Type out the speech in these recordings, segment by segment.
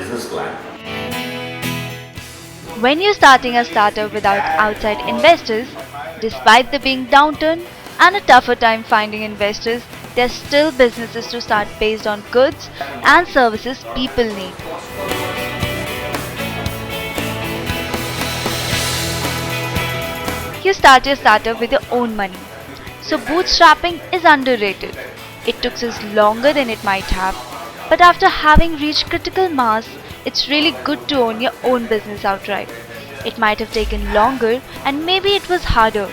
business plan. When you're starting a startup without outside investors, despite the being downturn and a tougher time finding investors, there's still businesses to start based on goods and services people need. You start your startup with your own money. So bootstrapping is underrated. It took us longer than it might have, but after having reached critical mass, it's really good to own your own business outright. It might have taken longer and maybe it was harder.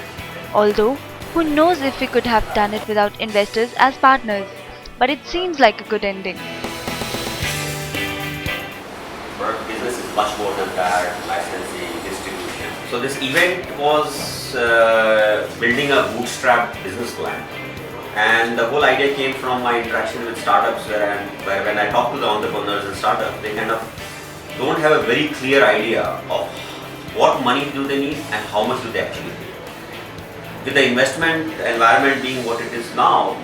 Although, who knows if we could have done it without investors as partners. But it seems like a good ending. But business is much more than that, licensing, distribution. So this event was building a bootstrapped business plan. And the whole idea came from my interaction with startups where when I talk to the entrepreneurs and startups, they kind of don't have a very clear idea of what money do they need and how much do they actually need. With the investment environment being what it is now,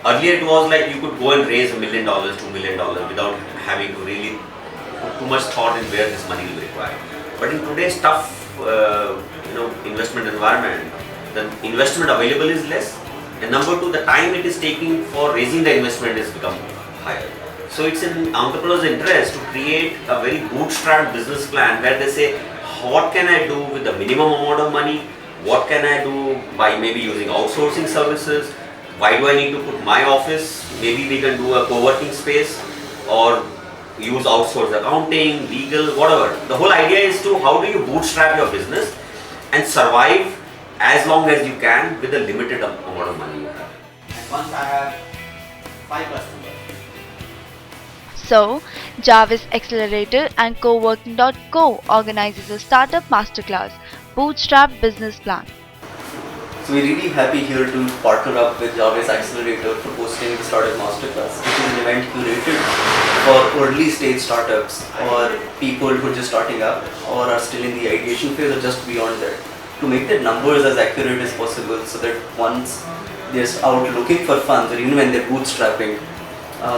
earlier it was like you could go and raise $1 million, $2 million without having to really put too much thought in where this money will be required. But in today's tough investment environment, the investment available is less, and number two, the time it is taking for raising the investment has become higher. So it's in entrepreneurs' interest to create a very bootstrapped business plan where they say, what can I do with the minimum amount of money? What can I do by maybe using outsourcing services? Why do I need to put my office? Maybe we can do a co-working space or use outsourced accounting, legal, whatever. The whole idea is to how do you bootstrap your business and survive as long as you can with the limited amount of money you have. And once I have 5 customers. So, Jaarvis Accelerator and CoworkIn organizes a startup masterclass, Bootstrapped Business Plan. So we're really happy here to partner up with Jaarvis Accelerator for hosting the Startup Masterclass, which is an event curated for early stage startups or people who are just starting up or are still in the ideation phase or just beyond that, to make their numbers as accurate as possible so that once they're out looking for funds or even when they're bootstrapping,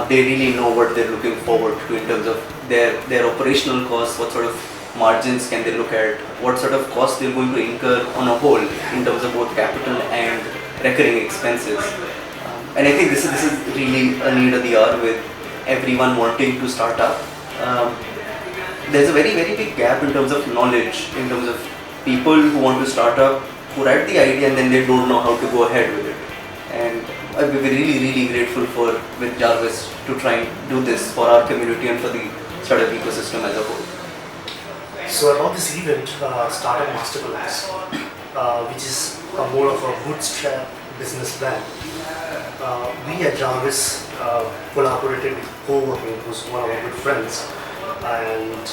they really know what they're looking forward to in terms of their operational costs, what sort of margins can they look at, what sort of costs they're going to incur on a whole in terms of both capital and recurring expenses. And I think this is really a need of the hour with everyone wanting to start up. There's a very, very big gap in terms of knowledge, in terms of people who want to start up, who write the idea and then they don't know how to go ahead with it. And I'd be really, really grateful with Jaarvis to try and do this for our community and for the startup ecosystem as a whole. So about this event, Startup Masterclass, which is more of a bootstrap business plan, we at Jaarvis collaborated with CoworkIn, who's one of our good friends, and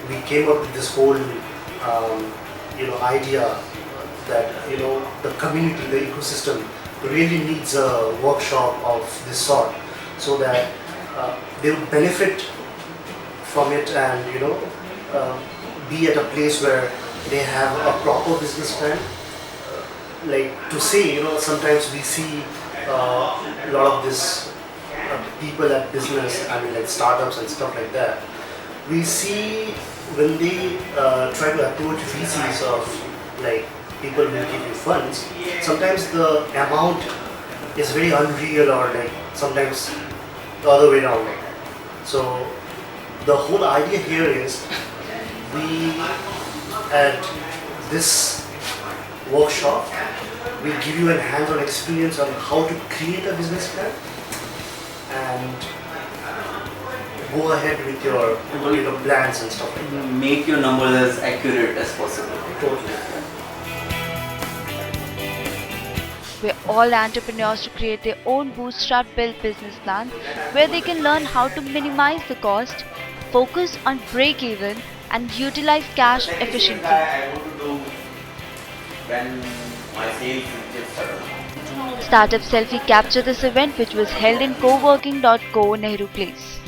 we came up with this whole idea that the community, the ecosystem really needs a workshop of this sort, so that they will benefit from it and be at a place where they have a proper business plan. Like to say, sometimes we see a lot of this people at business, like startups and stuff like that. We see when they try to approach VCs of like people who give you funds, sometimes the amount is very unreal or like sometimes the other way around. So the whole idea here is we at this workshop we give you a hands-on experience on how to create a business plan and go ahead with your plans and stuff like that. Make your numbers as accurate as possible. Totally. We're all entrepreneurs to create their own bootstrap built business plan where they can learn how to minimize the cost, focus on break even, and utilize cash efficiently. I want to do when my sales just started. Startup Selfie captured this event, which was held in CoworkIn Nehru Place.